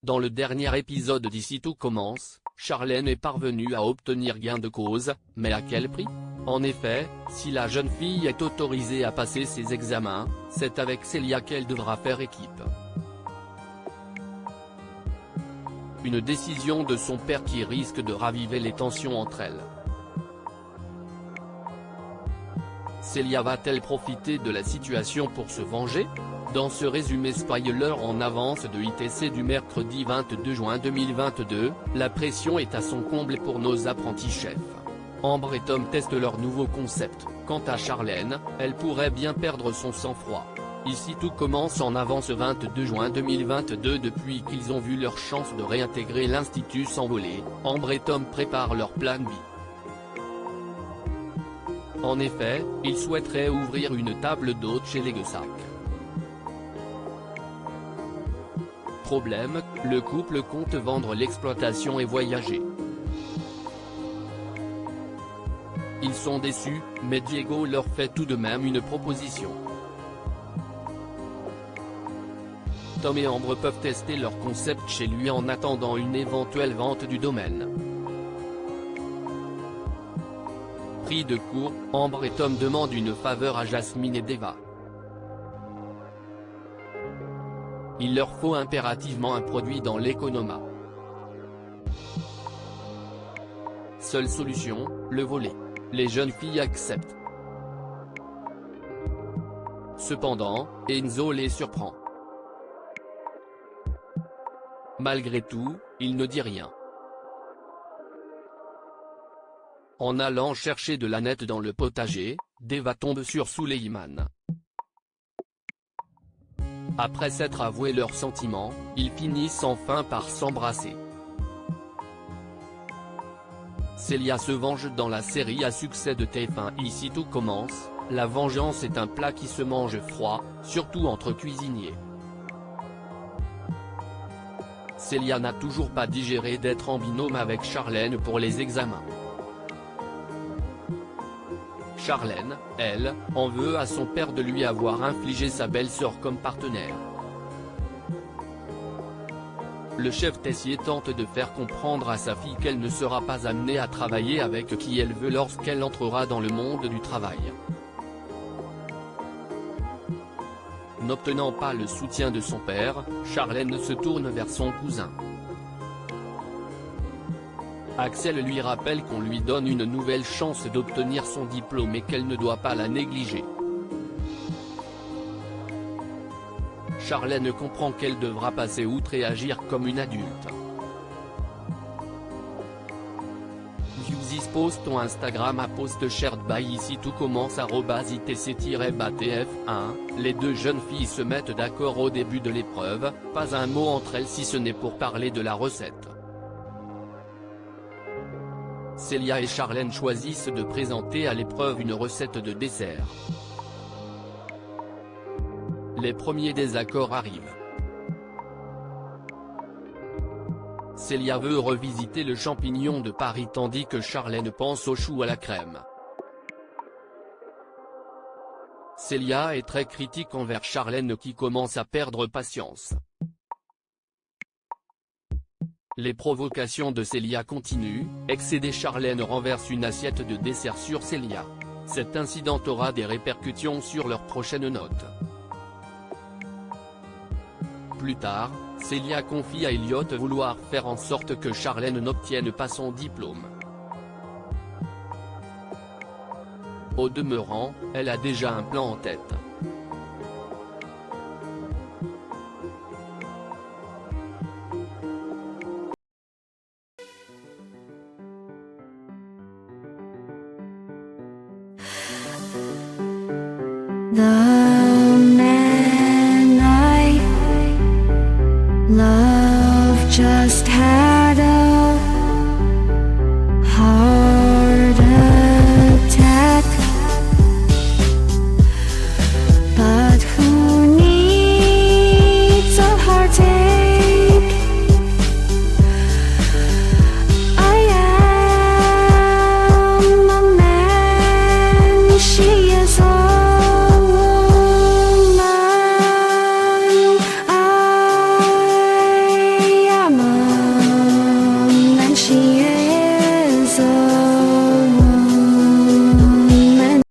Dans le dernier épisode d'Ici tout commence, Charlène est parvenue à obtenir gain de cause, mais à quel prix? En effet, si la jeune fille est autorisée à passer ses examens, c'est avec Célia qu'elle devra faire équipe. Une décision de son père qui risque de raviver les tensions entre elles. Célia va-t-elle profiter de la situation pour se venger? Dans ce résumé spoiler en avance de ITC du mercredi 22 juin 2022, la pression est à son comble pour nos apprentis chefs. Ambre et Tom testent leur nouveau concept. Quant à Charlène, elle pourrait bien perdre son sang-froid. Ici tout commence en avance 22 juin 2022. Depuis qu'ils ont vu leur chance de réintégrer l'institut s'envoler, Ambre et Tom préparent leur plan B. En effet, ils souhaiteraient ouvrir une table d'hôtes chez les Guessac. Problème, le couple compte vendre l'exploitation et voyager. Ils sont déçus, mais Diego leur fait tout de même une proposition. Tom et Ambre peuvent tester leur concept chez lui en attendant une éventuelle vente du domaine. Pris de court, Ambre et Tom demandent une faveur à Jasmine et Deva. Il leur faut impérativement un produit dans l'économa. Seule solution, le voler. Les jeunes filles acceptent. Cependant, Enzo les surprend. Malgré tout, il ne dit rien. En allant chercher de la nette dans le potager, Deva tombe sur Suleiman. Après s'être avoué leurs sentiments, ils finissent enfin par s'embrasser. Célia se venge dans la série à succès de TF1 Ici tout commence, la vengeance est un plat qui se mange froid, surtout entre cuisiniers. Célia n'a toujours pas digéré d'être en binôme avec Charlène pour les examens. Charlène, elle, en veut à son père de lui avoir infligé sa belle-sœur comme partenaire. Le chef Tessier tente de faire comprendre à sa fille qu'elle ne sera pas amenée à travailler avec qui elle veut lorsqu'elle entrera dans le monde du travail. N'obtenant pas le soutien de son père, Charlène se tourne vers son cousin. Axel lui rappelle qu'on lui donne une nouvelle chance d'obtenir son diplôme et qu'elle ne doit pas la négliger. Charlène comprend qu'elle devra passer outre et agir comme une adulte. Viewsis post ton Instagram à post shared by Ici tout commence @itc-batf1, les deux jeunes filles se mettent d'accord au début de l'épreuve, pas un mot entre elles si ce n'est pour parler de la recette. Célia et Charlène choisissent de présenter à l'épreuve une recette de dessert. Les premiers désaccords arrivent. Célia veut revisiter le champignon de Paris tandis que Charlène pense au chou à la crème. Célia est très critique envers Charlène qui commence à perdre patience. Les provocations de Célia continuent, excédée Charlène renverse une assiette de dessert sur Célia. Cet incident aura des répercussions sur leur prochaine note. Plus tard, Célia confie à Elliot vouloir faire en sorte que Charlène n'obtienne pas son diplôme. Au demeurant, elle a déjà un plan en tête. The man I love just had a heart attack, but who needs a heartache? I am a man she